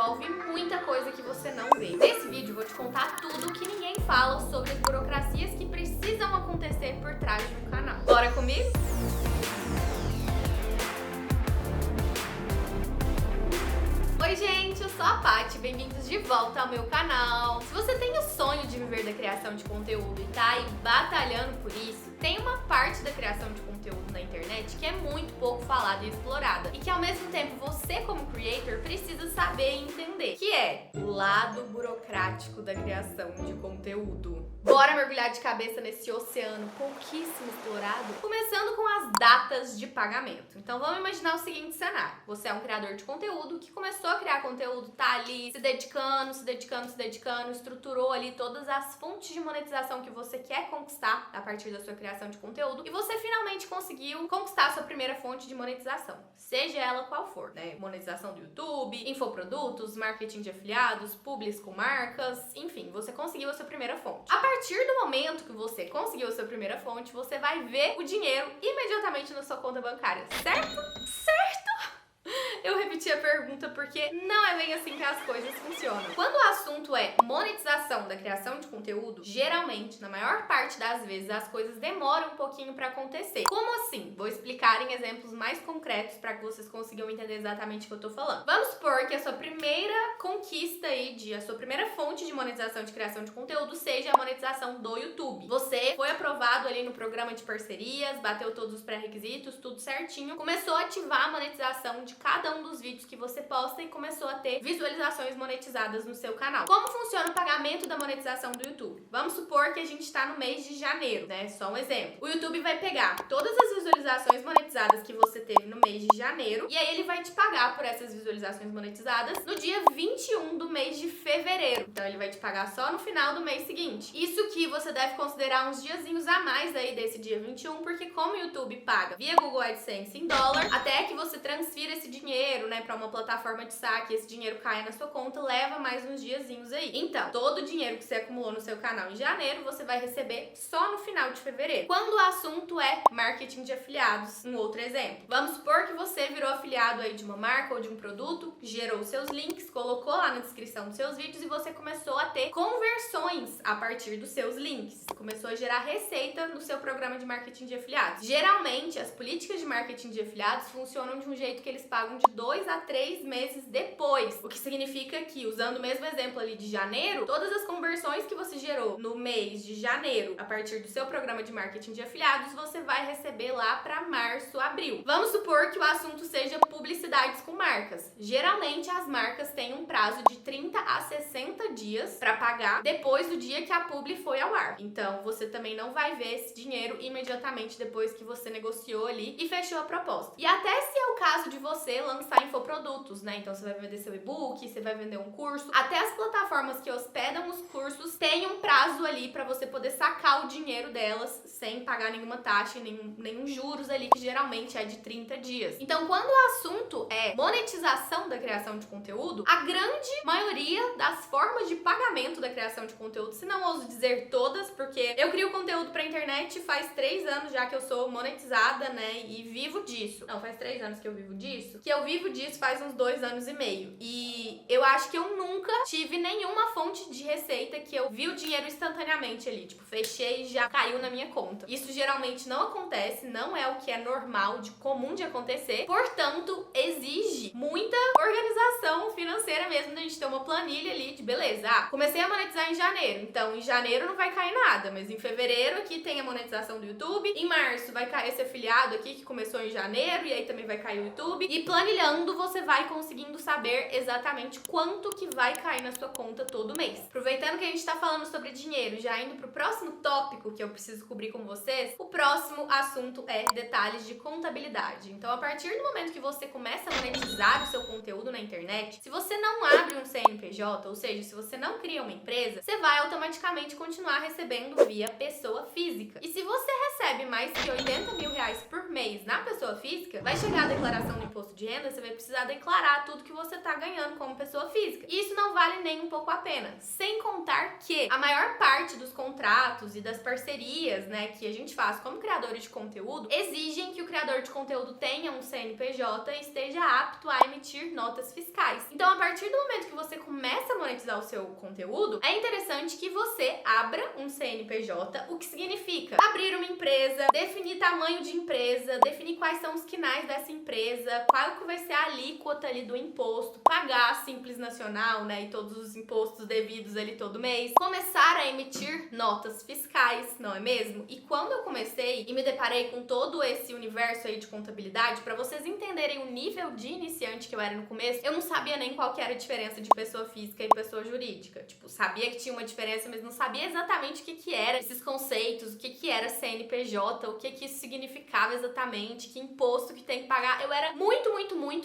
envolve muita coisa que você não vê. Nesse vídeo eu vou te contar tudo que ninguém fala sobre as burocracias que precisam acontecer por trás de um canal. Bora comigo? Oi gente, eu sou a Paty, bem-vindos de volta ao meu canal. Se você tem o sonho de viver da criação de conteúdo e tá aí batalhando por isso, tem uma parte da criação de conteúdo na internet que é muito pouco falada e explorada e que ao mesmo tempo você como creator precisa saber e entender, que é o lado burocrático da criação de conteúdo. Bora mergulhar de cabeça nesse oceano pouquíssimo explorado? Começando com as datas de pagamento. Então vamos imaginar o seguinte cenário. Você é um criador de conteúdo que começou a criar conteúdo, tá ali se dedicando, estruturou ali todas as fontes de monetização que você quer conquistar a partir da sua criação de conteúdo e você finalmente conseguiu conquistar a sua primeira fonte de monetização, seja ela qual for, né? Monetização do YouTube, infoprodutos, marketing de afiliados, publis com marcas, enfim, você conseguiu a sua primeira fonte. A partir do momento que você conseguiu a sua primeira fonte, você vai ver o dinheiro imediatamente na sua conta bancária, certo? Certo? Eu repeti a pergunta porque não é bem assim que as coisas funcionam. Quando o assunto é monetização da criação de conteúdo, geralmente, na maior parte das vezes, as coisas demoram um pouquinho pra acontecer. Como assim? Vou explicar em exemplos mais concretos para que vocês consigam entender exatamente o que eu tô falando. Vamos supor que a sua primeira conquista aí, a sua primeira fonte de monetização de criação de conteúdo seja a monetização do YouTube. Você foi aprovado ali no programa de parcerias, bateu todos os pré-requisitos, tudo certinho, começou a ativar a monetização de cada um dos vídeos que você posta e começou a ter visualizações monetizadas no seu canal. Como funciona o pagamento da monetização do YouTube? Vamos supor que a gente está no mês de janeiro, né? Só um exemplo. O YouTube vai pegar todas as visualizações monetizadas que você teve no mês de janeiro e aí ele vai te pagar por essas visualizações monetizadas no dia 21 do mês de fevereiro. Então ele vai te pagar só no final do mês seguinte. Isso que você deve considerar uns diazinhos a mais aí desse dia 21, porque como o YouTube paga via Google AdSense em dólar, até que você transfira esse dinheiro, né, para uma plataforma de saque, esse dinheiro caia na sua conta, leva mais uns diazinhos aí. Então, todo o dinheiro que você acumulou no seu canal em janeiro, você vai receber só no final de fevereiro. Quando o assunto é marketing de afiliados, um outro exemplo. Vamos supor que você virou afiliado aí de uma marca ou de um produto, gerou seus links, colocou lá na descrição dos seus vídeos e você começou a ter conversões a partir dos seus links. Começou a gerar receita no seu programa de marketing de afiliados. Geralmente, as políticas de marketing de afiliados funcionam de um jeito que eles pagam de 2 a 3 meses depois. O que significa que, usando o mesmo exemplo ali de janeiro, todas as conversões que você gerou no mês de janeiro, a partir do seu programa de marketing de afiliados, você vai receber lá para março, abril. Vamos supor que o assunto seja publicidades com marcas. Geralmente, as marcas têm um prazo de 30 a 60 dias para pagar depois do dia que a publi foi ao ar. Então, você também não vai ver esse dinheiro imediatamente depois que você negociou ali e fechou a proposta. E até se é o caso de você lançar infoprodutos, né? Então você vai vender seu e-book, você vai vender um curso. Até as plataformas que hospedam os cursos têm um prazo ali para você poder sacar o dinheiro delas sem pagar nenhuma taxa, nenhum juros ali, que geralmente é de 30 dias. Então, quando o assunto é monetização da criação de conteúdo, a grande maioria das formas de pagamento da criação de conteúdo, se não ouso dizer todas, porque eu crio conteúdo pra internet faz 3 anos já que eu sou monetizada, né? E vivo disso. Não, faz 3 anos que eu vivo disso. Que eu vivo disso faz uns 2 anos e meio. E eu acho que eu nunca tive nenhuma fonte de receita que eu vi o dinheiro instantaneamente ali. Tipo, fechei e já caiu na minha conta. Isso geralmente não acontece, não é o que é normal, comum de acontecer. Portanto, exige muita organização financeira mesmo, da gente ter uma planilha ali de beleza. Ah, comecei a monetizar em janeiro. Então, em janeiro não vai cair nada, mas em fevereiro aqui tem a monetização do YouTube. Em março vai cair esse afiliado aqui que começou em janeiro e aí também vai cair o YouTube. E planilhando, você vai conseguindo saber exatamente quanto que vai cair na sua conta todo mês. Aproveitando que a gente tá falando sobre dinheiro, já indo pro próximo tópico que eu preciso cobrir com vocês, o próximo assunto é detalhes de contabilidade. Então, a partir do momento que você começa a monetizar o seu conteúdo na internet, se você não abre um CNPJ, ou seja, se você não cria uma empresa, você vai automaticamente continuar recebendo via pessoa física. E se você recebe mais que 80 mil reais por mês na pessoa física, vai chegar a declaração do imposto de renda, você vai precisar declarar tudo que você tá ganhando como pessoa física. E isso não vale nem um pouco a pena. Sem contar que a maior parte dos contratos e das parcerias, né, que a gente faz como criadores de conteúdo, exigem que o criador de conteúdo tenha um CNPJ e esteja apto a emitir notas fiscais. Então, a partir do momento que você começa a monetizar o seu conteúdo, é interessante que você abra um CNPJ, o que significa abrir uma empresa, definir tamanho de empresa, definir quais são os quinais dessa empresa, qual que vai ser a alíquota ali do imposto, pagar a Simples Nacional, né, e todos os impostos devidos ali todo mês, começar a emitir notas fiscais, não é mesmo? E quando eu comecei e me deparei com todo esse universo aí de contabilidade, para vocês entenderem o nível de iniciante que eu era no começo, eu não sabia nem qual que era a diferença de pessoa física e pessoa jurídica. Tipo, sabia que tinha uma diferença, mas não sabia exatamente o que que era esses conceitos, o que que era CNPJ, o que que isso significava exatamente, que imposto que tem que pagar. Eu era muito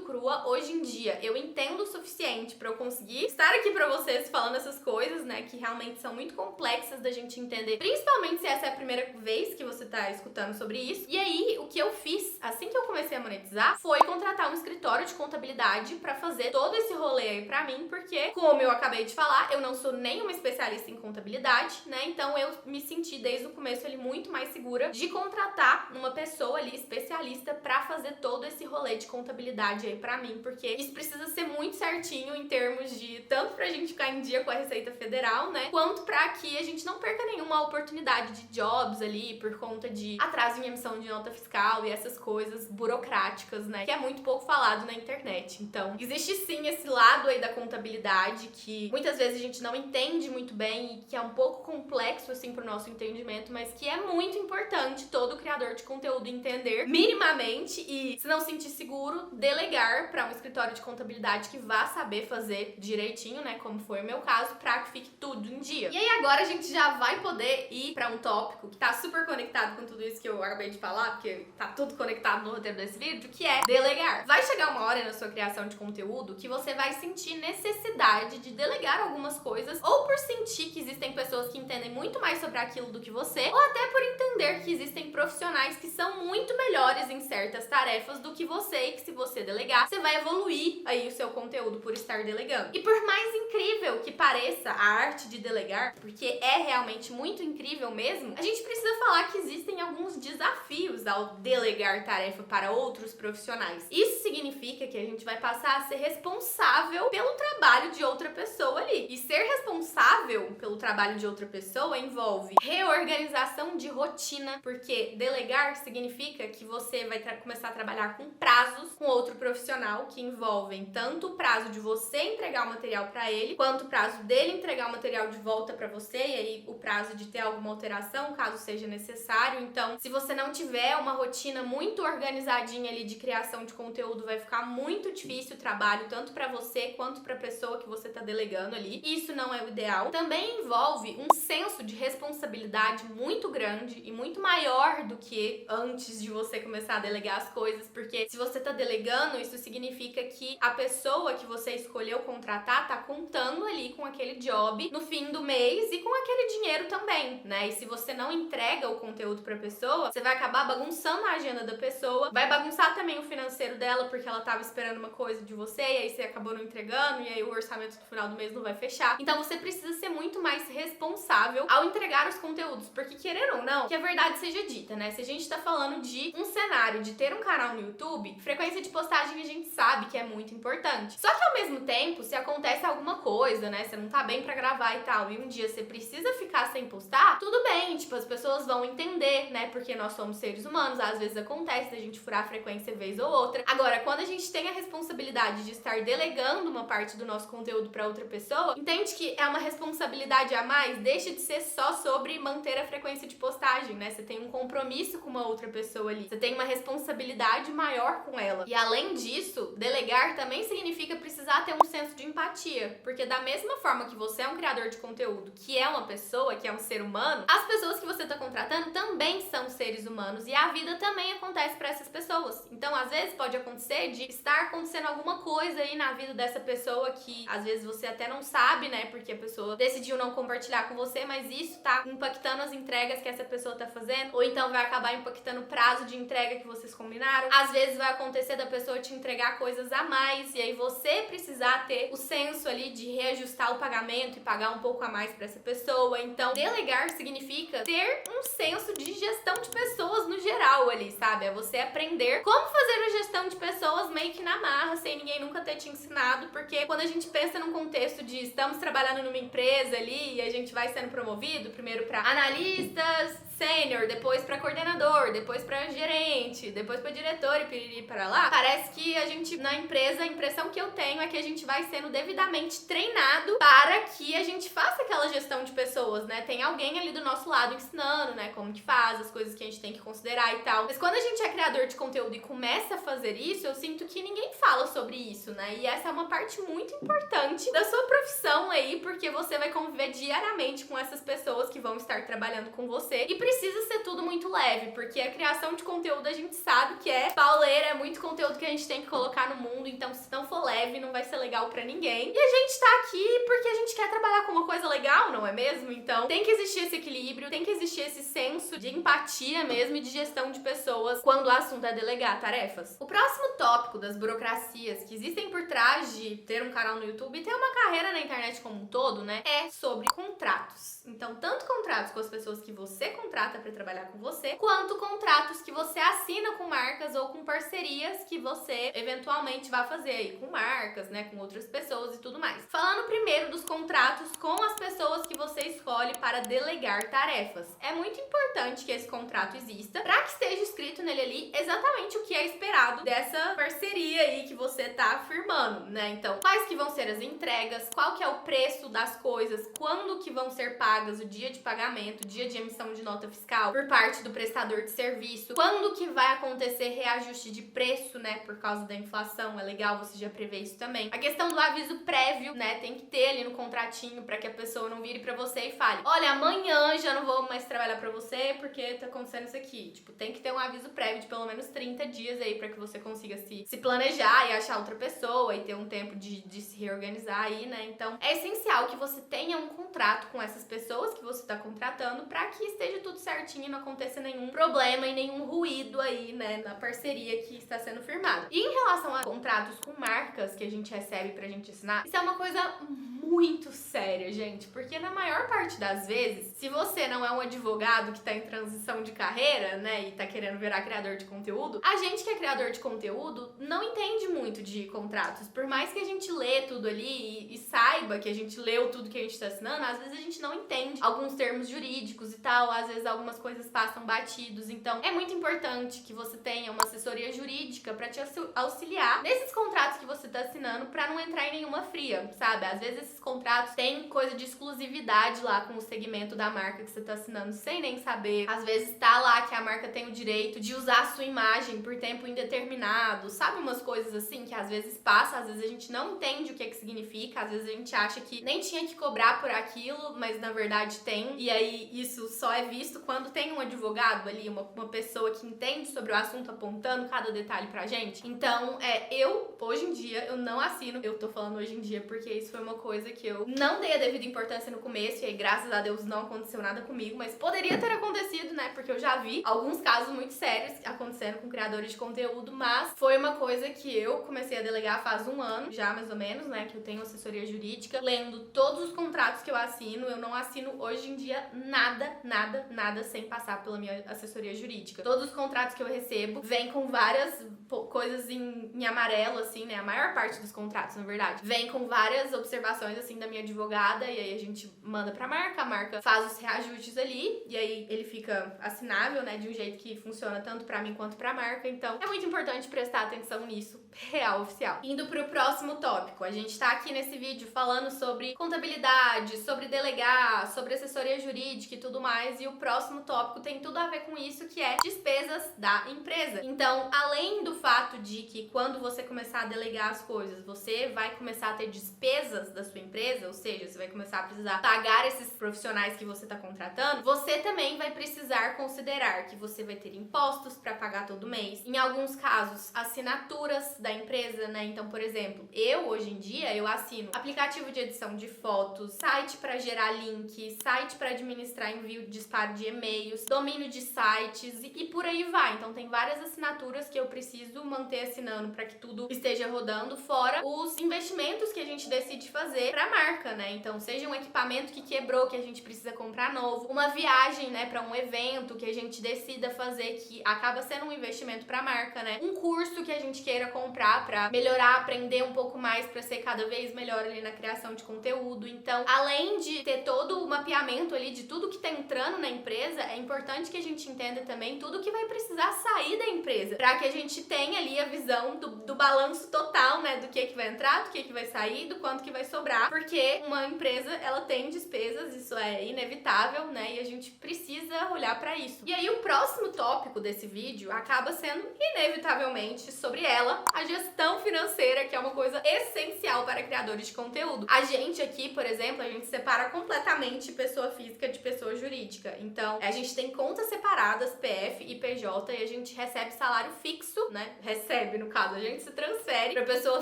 crua. Hoje em dia, eu entendo o suficiente para eu conseguir estar aqui para vocês falando essas coisas, né, que realmente são muito complexas da gente entender, principalmente se essa é a primeira vez que você tá escutando sobre isso. E aí, o que eu fiz, assim que eu comecei a monetizar, foi contratar um escritório de contabilidade para fazer todo esse rolê aí pra mim, porque, como eu acabei de falar, eu não sou nenhuma especialista em contabilidade, né, então eu me senti desde o começo ali muito mais segura de contratar uma pessoa ali especialista para fazer todo esse rolê de contabilidade aí pra mim, porque isso precisa ser muito certinho em termos de tanto pra gente ficar em dia com a Receita Federal, né, quanto pra que a gente não perca nenhuma oportunidade de jobs ali por conta de atraso em emissão de nota fiscal e essas coisas burocráticas, né, que é muito pouco falado na internet. Então, existe sim esse lado aí da contabilidade que muitas vezes a gente não entende muito bem e que é um pouco complexo assim pro nosso entendimento, mas que é muito importante todo criador de conteúdo entender minimamente e, se não sentir seguro, delegar para um escritório de contabilidade que vá saber fazer direitinho, né, como foi o meu caso, pra que fique tudo em dia. E aí agora a gente já vai poder ir pra um tópico que tá super conectado com tudo isso que eu acabei de falar, porque tá tudo conectado no roteiro desse vídeo, que é delegar. Vai chegar uma hora na sua criação de conteúdo que você vai sentir necessidade de delegar algumas coisas, ou por sentir que existem pessoas que entendem muito mais sobre aquilo do que você, ou até por entender que existem profissionais que são muito melhores em certas tarefas do que você, e que se você delegar, você vai evoluir aí o seu conteúdo por estar delegando. E por mais incrível que pareça a arte de delegar, porque é realmente muito incrível mesmo, a gente precisa falar que existem alguns desafios ao delegar tarefa para outros profissionais. Isso significa que a gente vai passar a ser responsável pelo trabalho de outra pessoa ali. E ser responsável pelo trabalho de outra pessoa envolve reorganização de rotina, porque delegar significa que você vai começar a trabalhar com prazos com outro profissional, que envolvem tanto o prazo de você entregar o material para ele, quanto o prazo dele entregar o material de volta para você, e aí o prazo de ter alguma alteração, caso seja necessário. Então, se você não tiver uma rotina muito organizadinha ali de criação de conteúdo, vai ficar muito difícil o trabalho, tanto para você quanto para a pessoa que você tá delegando ali. Isso não é o ideal. Também envolve um senso de responsabilidade muito grande e muito maior do que antes de você começar a delegar as coisas, porque se você tá delegando, isso significa que a pessoa que você escolheu contratar tá contando ali com aquele job no fim do mês e com aquele dinheiro também, né? E se você não entrega o conteúdo pra pessoa, você vai acabar bagunçando a agenda da pessoa, vai bagunçar também o financeiro dela, porque ela tava esperando uma coisa de você e aí você acabou não entregando, e aí o orçamento do final do mês não vai fechar. Então você precisa ser muito mais responsável ao entregar os conteúdos, porque querendo ou não, que a verdade seja dita, né? Se a gente tá falando de um cenário de ter um canal no YouTube, frequência de postagem a gente sabe que é muito importante. Só que ao mesmo tempo, se acontece alguma coisa, né, você não tá bem pra gravar e tal, e um dia você precisa ficar sem postar, tudo bem, tipo, as pessoas vão entender, né, porque nós somos seres humanos, às vezes acontece da gente furar a frequência vez ou outra. Agora, quando a gente tem a responsabilidade de estar delegando uma parte do nosso conteúdo pra outra pessoa, entende que é uma responsabilidade a mais, deixa de ser só sobre manter a frequência de postagem, né, você tem um compromisso com uma outra pessoa ali, você tem uma responsabilidade maior com ela. E além disso, delegar também significa precisar ter um senso de empatia, porque da mesma forma que você é um criador de conteúdo, que é uma pessoa, que é um ser humano, as pessoas que você tá contratando também são seres humanos e a vida também acontece para essas pessoas. Então, às vezes pode acontecer de estar acontecendo alguma coisa aí na vida dessa pessoa que às vezes você até não sabe, né, porque a pessoa decidiu não compartilhar com você, mas isso tá impactando as entregas que essa pessoa tá fazendo, ou então vai acabar impactando o prazo de entrega que vocês combinaram. Às vezes vai acontecer da pessoa te entregar coisas a mais e aí você precisar precisar ter o senso ali de reajustar o pagamento e pagar um pouco a mais pra essa pessoa. Então, delegar significa ter um senso de gestão de pessoas no geral ali, sabe? É você aprender como fazer a gestão de pessoas meio que na marra, sem ninguém nunca ter te ensinado, porque quando a gente pensa num contexto de estamos trabalhando numa empresa ali e a gente vai sendo promovido, primeiro pra analistas, sênior, depois pra coordenador, depois pra gerente, depois pra diretor e piriri para lá, parece que a gente, na empresa, a impressão que eu tenho é que a gente vai sendo devidamente treinado para que a gente faça aquela gestão de pessoas, né? Tem alguém ali do nosso lado ensinando, né, como que faz, as coisas que a gente tem que considerar e tal. Mas quando a gente é criador de conteúdo e começa a fazer isso, eu sinto que ninguém fala sobre isso, né? E essa é uma parte muito importante da sua profissão aí, porque você vai conviver diariamente com essas pessoas que vão estar trabalhando com você e precisa ser tudo muito leve, porque a criação de conteúdo a gente sabe que é pauleira, é muito conteúdo que a gente tem que colocar no mundo, então se não for leve não vai ser legal pra ninguém. E a gente tá aqui porque a gente quer trabalhar com uma coisa legal, não é mesmo? Então tem que existir esse equilíbrio, tem que existir esse senso de empatia mesmo e de gestão de pessoas quando o assunto é delegar tarefas. O próximo tópico das burocracias que existem por trás de ter um canal no YouTube e ter uma carreira na internet como um todo, né, é sobre contratos. Então, tanto contratos com as pessoas que você contrata para trabalhar com você, quanto contratos que você assina com marcas ou com parcerias que você eventualmente vai fazer aí com marcas, né, com outras pessoas e tudo mais. Falando primeiro dos contratos com as pessoas que você escolhe para delegar tarefas. É muito importante que esse contrato exista para que esteja escrito nele ali exatamente o que é esperado dessa parceria aí que você tá firmando, né? Então, quais que vão ser as entregas, qual que é o preço das coisas, quando que vão ser pagas, o dia de pagamento, o dia de emissão de nota fiscal por parte do prestador de serviço, quando que vai acontecer reajuste de preço, né, por causa da inflação, é legal você já prever isso também. A questão do aviso prévio, né, tem que ter ali no contratinho para que a pessoa não vire pra você e fale: olha, amanhã já não vou mais trabalhar pra você porque tá acontecendo isso aqui. Tipo, tem que ter um aviso prévio de pelo menos 30 dias aí pra que você consiga se planejar e achar outra pessoa e ter um tempo de se reorganizar aí, né? Então, é essencial que você tenha um contrato com essas pessoas que você tá contratando pra que esteja tudo certinho e não aconteça nenhum problema e nenhum ruído aí, né, na parceria que está sendo firmada. E em relação a contratos com marcas que a gente recebe pra gente assinar, isso é uma coisa muito séria, gente, porque na maior parte das vezes, se você não é um advogado que tá em transição de carreira, né, e tá querendo virar criador de conteúdo, a gente que é criador de conteúdo não entende muito de contratos. Por mais que a gente lê tudo ali e saiba que a gente leu tudo que a gente tá assinando, às vezes a gente não entende alguns termos jurídicos e tal, às vezes algumas coisas passam batidos. Então, é muito importante que você tenha uma assessoria jurídica pra te auxiliar nesses contratos que você tá assinando pra não entrar em nenhuma fria, sabe? Às vezes esses contratos têm coisa de exclusividade lá com o segmento da marca que você tá assinando sem nem saber. Às vezes tá lá que a marca tem o direito de usar a sua imagem por tempo indeterminado, sabe? Umas coisas assim que às vezes passa, às vezes a gente não entende o que é que significa, às vezes a gente acha que nem tinha que cobrar por aquilo, mas na verdade tem. E aí isso só é visto quando tem um advogado ali, uma pessoa que entende sobre o assunto apontando cada detalhe pra gente. Então, eu, hoje em dia, eu não assino. Eu tô falando hoje em dia porque isso foi uma coisa que eu não dei a devida importância no começo e aí, graças a Deus, não aconteceu nada comigo, mas poderia ter acontecido, né? Porque eu já vi alguns casos muito sérios acontecendo com criadores de conteúdo, mas foi uma coisa que eu comecei a delegar faz um ano, já mais ou menos, né? Que eu tenho assessoria jurídica, lendo todos os contratos que eu assino. Eu não assino hoje em dia nada sem passar pela minha assessoria jurídica. Todos os contratos que eu recebo vêm com várias coisas em amarelo, assim, né? A maior parte dos contratos, na verdade, vem com várias observações, assim, da minha advogada, e aí a gente manda pra marca, a marca faz os reajustes ali, e aí ele fica assinável, né? De um jeito que funciona tanto pra mim quanto pra marca. Então, é muito importante prestar atenção nisso, real, oficial. Indo pro próximo tópico, a gente tá aqui nesse vídeo falando sobre contabilidade, sobre delegar, sobre assessoria jurídica e tudo mais, e o próximo tópico tem tudo a ver com isso, que é despesas da empresa. Então, além do fato de que quando você começar a delegar as coisas, você vai começar a ter despesas da sua empresa, ou seja, você vai começar a precisar pagar esses profissionais que você tá contratando, você também vai precisar considerar que você vai ter impostos para pagar todo mês, em alguns casos, assinaturas da empresa, né? Então, por exemplo, hoje em dia, eu assino aplicativo de edição de fotos, site para gerar link, site para administrar envio, disparo de e-mails, domínio de sites e por aí vai. Então, tem várias assinaturas que eu preciso manter assinando para que tudo esteja rodando, fora os investimentos que a gente decide fazer pra marca, né? Então, seja um equipamento que quebrou, que a gente precisa comprar novo, uma viagem, né, pra um evento que a gente decida fazer, que acaba sendo um investimento pra marca, né? Um curso que a gente queira comprar pra melhorar, aprender um pouco mais, pra ser cada vez melhor ali na criação de conteúdo. Então, além de ter todo o mapeamento ali de tudo que tá entrando na empresa, é importante que a gente entenda também tudo que vai precisar sair da empresa, pra que a gente tenha ali a visão do balanço total, né, do que vai entrar, do que vai sair, do quanto que vai sobrar, porque uma empresa, ela tem despesas, isso é inevitável, né, e a gente precisa olhar pra isso. E aí o próximo tópico desse vídeo acaba sendo inevitavelmente sobre ela, a gestão financeira, que é uma coisa essencial para criadores de conteúdo. A gente aqui, por exemplo, a gente separa completamente pessoa física de pessoa jurídica. Então, a gente tem contas separadas, PF e PJ, e a gente recebe salário fixo, né? Recebe, no caso, a gente se transfere pra pessoa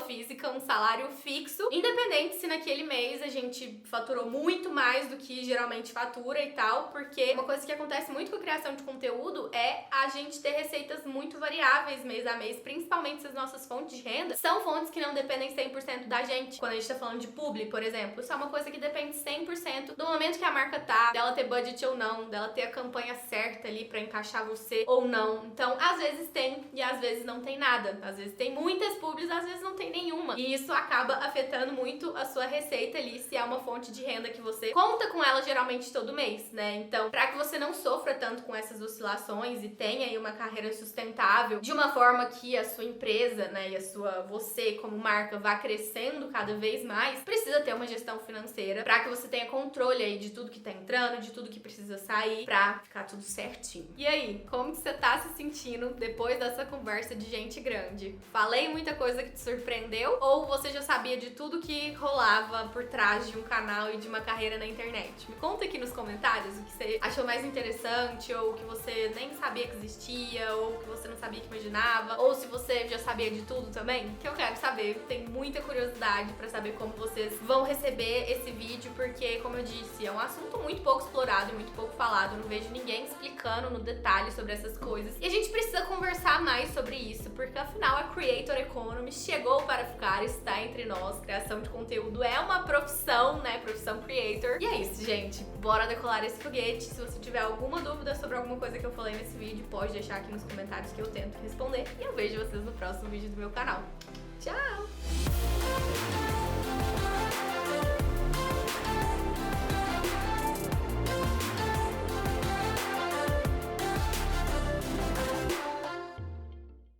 física um salário fixo, independente se naquele mês a gente faturou muito mais do que geralmente fatura e tal, porque uma coisa que acontece muito com a criação de conteúdo é a gente ter receitas muito variáveis mês a mês, principalmente se as nossas fontes de renda são fontes que não dependem 100% da gente. Quando a gente tá falando de publi, por exemplo, isso é uma coisa que depende 100% do momento que a marca tá, dela ter budget ou não, dela ter a campanha certa ali pra encaixar você ou não. Então, às vezes tem e às vezes não tem nada. Às vezes tem muitas publis, às vezes não tem nenhuma. E isso acaba afetando muito a sua receita ali, se é uma fonte de renda que você conta com ela geralmente todo mês, né? Então, pra que você não sofra tanto com essas oscilações e tenha aí uma carreira sustentável de uma forma que a sua empresa, né, e você como marca vá crescendo cada vez mais, precisa ter uma gestão financeira pra que você tenha controle aí de tudo que tá entrando, de tudo que precisa sair, pra ficar tudo certinho. E aí, como que você tá se sentindo depois dessa conversa de gente grande? Falei muita coisa que te surpreendeu? Ou você já sabia de tudo que rolava por trás de um canal e de uma carreira na internet? Me conta aqui nos comentários o que você achou mais interessante, ou o que você nem sabia que existia, ou o que você não sabia que imaginava, ou se você já sabia de tudo também, que eu quero saber. Tenho muita curiosidade pra saber como vocês vão receber esse vídeo, porque, como eu disse, é um assunto muito pouco explorado e muito pouco falado. Eu não vejo ninguém explicando no detalhe sobre essas coisas. E a gente precisa conversar mais sobre isso, porque afinal a Creator Economy chegou para ficar, está entre nós. Criação de conteúdo é uma profissão, né? Profissão creator. E é isso, gente. Bora decolar esse foguete. Se você tiver alguma dúvida sobre alguma coisa que eu falei nesse vídeo, pode deixar aqui nos comentários que eu tento responder. E eu vejo vocês no próximo vídeo do meu canal. Tchau!